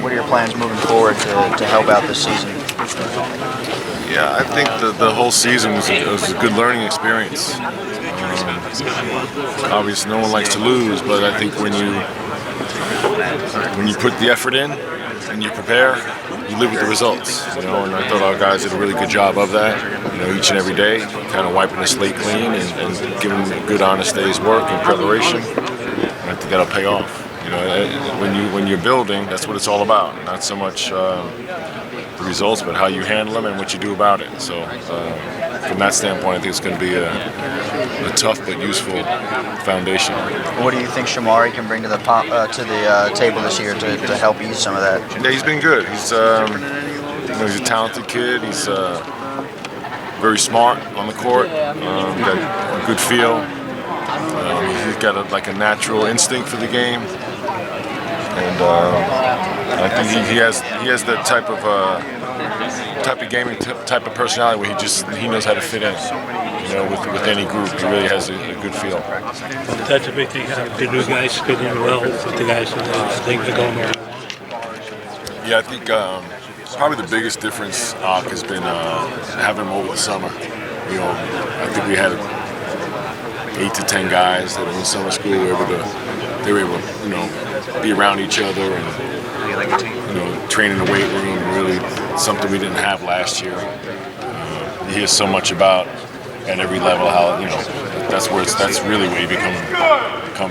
what are your plans moving forward to help out this season? Yeah, I think the whole season was a good learning experience. Obviously, no one likes to lose, but I think when you put the effort in and you prepare, you live with the results. And I thought our guys did a really good job of that. Each and every day, kind of wiping the slate clean and giving a good, honest day's work in preparation. And I think that'll pay off. When you're building, that's what it's all about. Not so much the results, but how you handle them and what you do about it. So from that standpoint, I think it's going to be a tough but useful foundation. What do you think Shamari can bring to the table this year to help ease some of that? Yeah, he's been good. He's he's a talented kid. He's very smart on the court. Got a good feel. He's got a natural instinct for the game, and I think he has that type of gaming type of personality where he knows how to fit in. With any group, he really has a good feel. That's a big thing. The new guys fit in well with the guys that things are going on. Yeah, I think probably the biggest difference has been having him over the summer. I think we had 8 to 10 guys that were in summer school. They were able to be around each other and train in the weight room. Really, something we didn't have last year. You hear so much about at every level how that's really where you become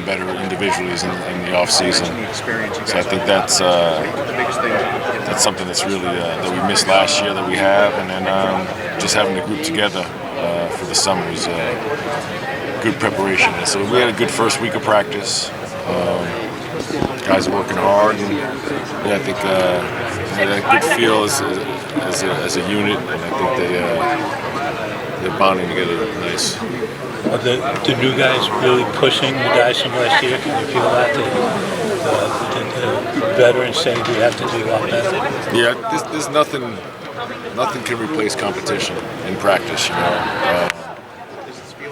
better individually is in the off season. So I think that's something that's really that we missed last year that we have, and then just having the group together for the summer is good preparation. And so we had a good first week of practice. Guys are working hard, and I think had a good feel as a unit, and I think they're bonding together nice. Are the new guys really pushing the guys from last year? Can you feel that the veterans saying we have to do a lot better? Yeah, there's nothing can replace competition in practice.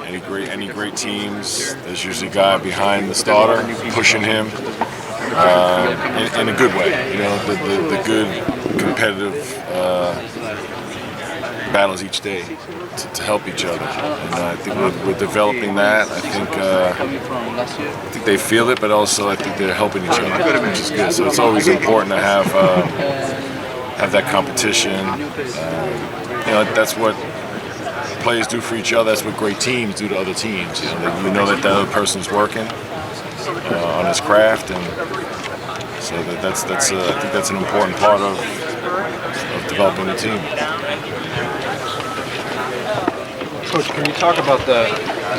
Any great teams, there's usually a guy behind the starter pushing him in a good way. The good competitive battles each day to help each other. And I think we're developing that. I think they feel it, but also I think they're helping each other, which is good. So it's always important to have that competition. That's what players do for each other. That's what great teams do to other teams. You know that the other person's working on his craft, and so I think that's an important part of developing the team. Coach, can you talk about the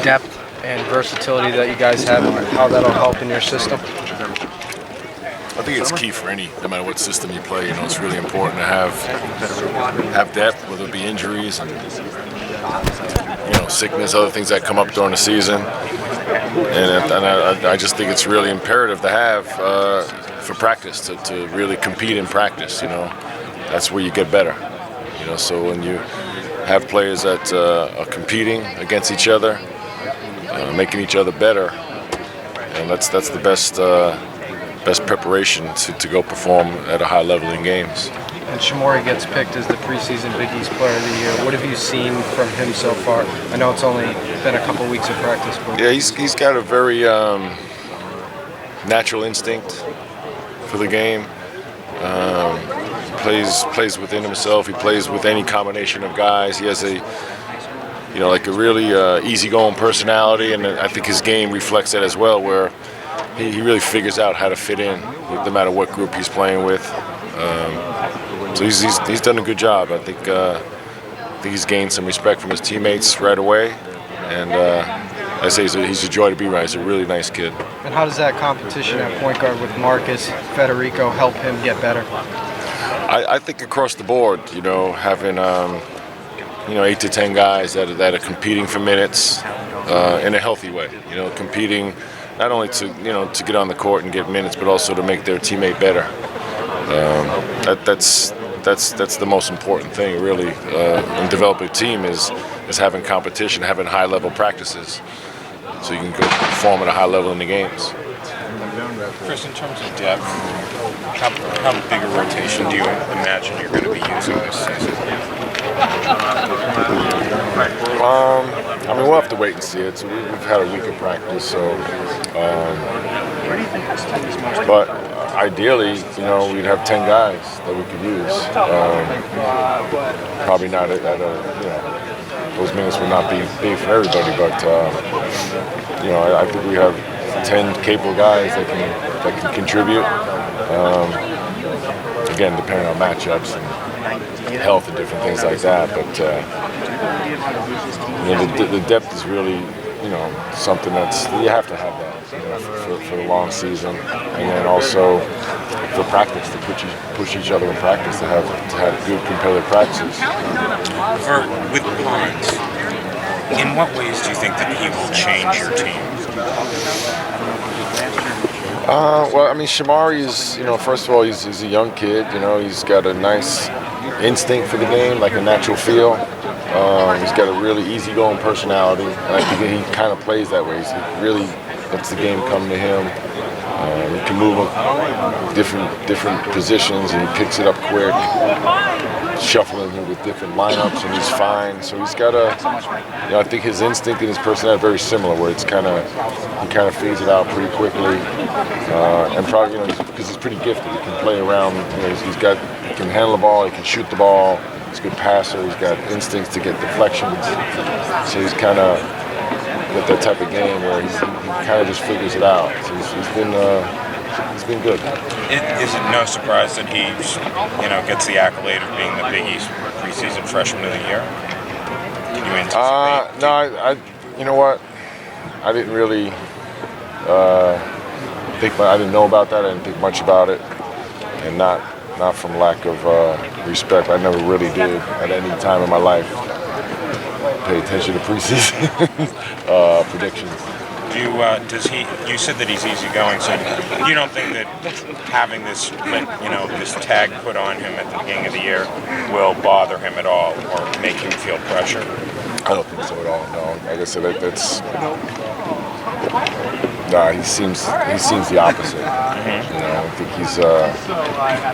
depth and versatility that you guys have and how that'll help in your system? I think it's key for no matter what system you play. It's really important to have depth, whether it be injuries and sickness, other things that come up during the season. And I just think it's really imperative to have for practice to really compete in practice. That's where you get better. So when you have players that are competing against each other, making each other better, and that's the best preparation to go perform at a high level in games. And Shamari gets picked as the preseason Big East Player of the Year. What have you seen from him so far? I know it's only been a couple weeks of practice, but yeah, he's got a very natural instinct for the game. Plays within himself. He plays with any combination of guys. He has a really easygoing personality, and I think his game reflects that as well, where he really figures out how to fit in no matter what group he's playing with. So he's done a good job. I think he's gained some respect from his teammates right away, and I say he's a joy to be around. He's a really nice kid. And how does that competition at point guard with Marcus, Federico help him get better? I think across the board, having 8 to 10 guys that are competing for minutes in a healthy way. Competing not only to get on the court and get minutes, but also to make their teammate better. That's the most important thing, really, in developing a team is having competition, having high level practices, so you can go perform at a high level in the games. Chris, in terms of depth, how big a rotation do you imagine you're going to be using this season? I mean, we'll have to wait and see it. So we've had a week of practice, so. But ideally, we'd have 10 guys that we could use. Probably not at those minutes would not be big for everybody, but I think we have 10 capable guys that can contribute. Again, depending on matchups and health and different things like that. But the depth is really something that's you have to have that for the long season, and then also for practice to push each other in practice to have good competitive practices. With Barnes, in what ways do you think that he will change your team? Well, I mean, Shamari is, first of all, he's a young kid. He's got a nice instinct for the game, like a natural feel. He's got a really easygoing personality, and I think he kind of plays that way. He really lets the game come to him. He can move different positions, and he picks it up quick, shuffling him with different lineups, and he's fine. So he's got I think his instinct and his personality are very similar, where he kind of figures it out pretty quickly, and probably because he's pretty gifted. He can play around. He can handle the ball, he can shoot the ball. He's a good passer. He's got instincts to get deflections. So he's kind of got that type of game where he kind of just figures it out. So he's been good. Is it no surprise that he, gets the accolade of being the Big East preseason freshman of the year? Can you anticipate? No, I you know what? I didn't really I didn't know about that. I didn't think much about it, and not from lack of respect. I never really did at any time in my life pay attention to preseason predictions. You said that he's easygoing, so you don't think that having this tag put on him at the beginning of the year will bother him at all or make him feel pressure? I don't think so at all. No, like I said, that's. He seems the opposite. I think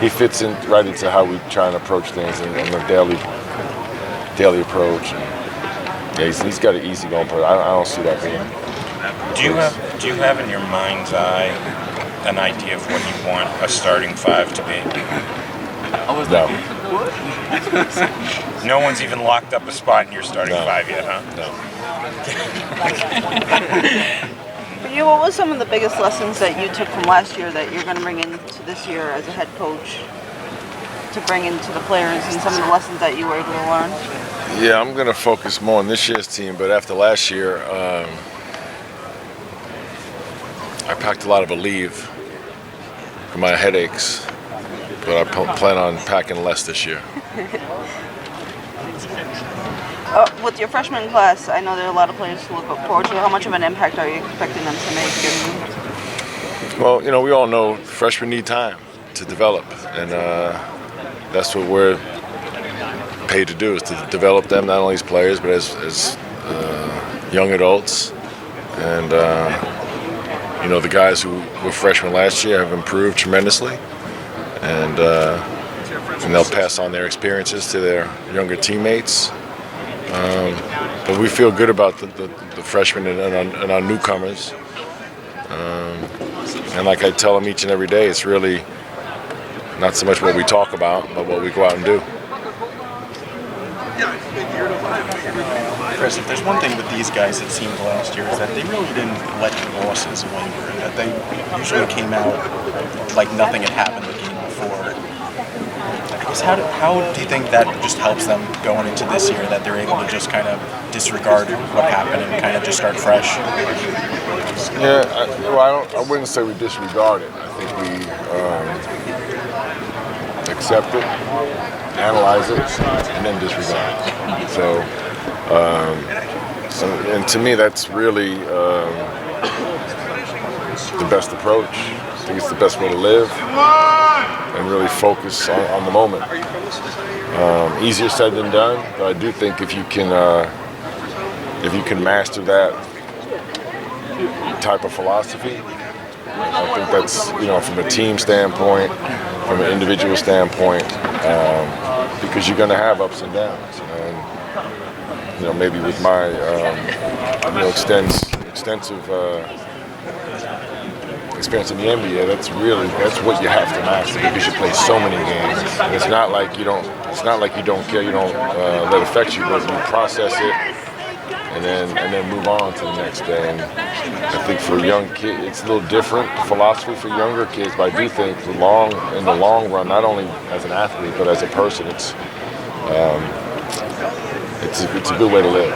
he fits in right into how we try and approach things and the daily approach. And, he's got an easygoing person. I don't see that being. Do you have in your mind's eye an idea of what you want a starting five to be? No. No one's even locked up a spot in your starting five yet, huh? No. For you, what was some of the biggest lessons that you took from last year that you're going to bring into this year as a head coach to bring into the players, and some of the lessons that you were able to learn? Yeah, I'm going to focus more on this year's team, but after last year, I packed a lot of Aleve for my headaches, but I plan on packing less this year. With your freshman class, I know there are a lot of players to look forward to. How much of an impact are you expecting them to make? Well, we all know freshmen need time to develop, and that's what we're paid to do, is to develop them, not only as players, but as young adults. And, the guys who were freshmen last year have improved tremendously, and they'll pass on their experiences to their younger teammates. But we feel good about the freshmen and our newcomers. And like I tell them each and every day, it's really not so much what we talk about, but what we go out and do. Chris, if there's one thing with these guys that seemed last year is that they really didn't let losses linger, that they usually came out like nothing had happened the game before. I guess how do you think that just helps them going into this year, that they're able to just kind of disregard what happened and kind of just start fresh? Yeah, I wouldn't say we disregard it. I think we accept it, analyze it, and then disregard it. So, and to me, that's really the best approach. I think it's the best way to live, and really focus on the moment. Easier said than done, but I do think if you can master that type of philosophy, I think that's, from a team standpoint, from an individual standpoint, because you're going to have ups and downs. And, maybe with my, extensive experience in the NBA, that's what you have to master, because you play so many games. And it's not like you don't care, you don't let it affect you, but you process it and then move on to the next day. And I think for young kids, it's a little different philosophy for younger kids, but I do think in the long run, not only as an athlete but as a person, it's a good way to live.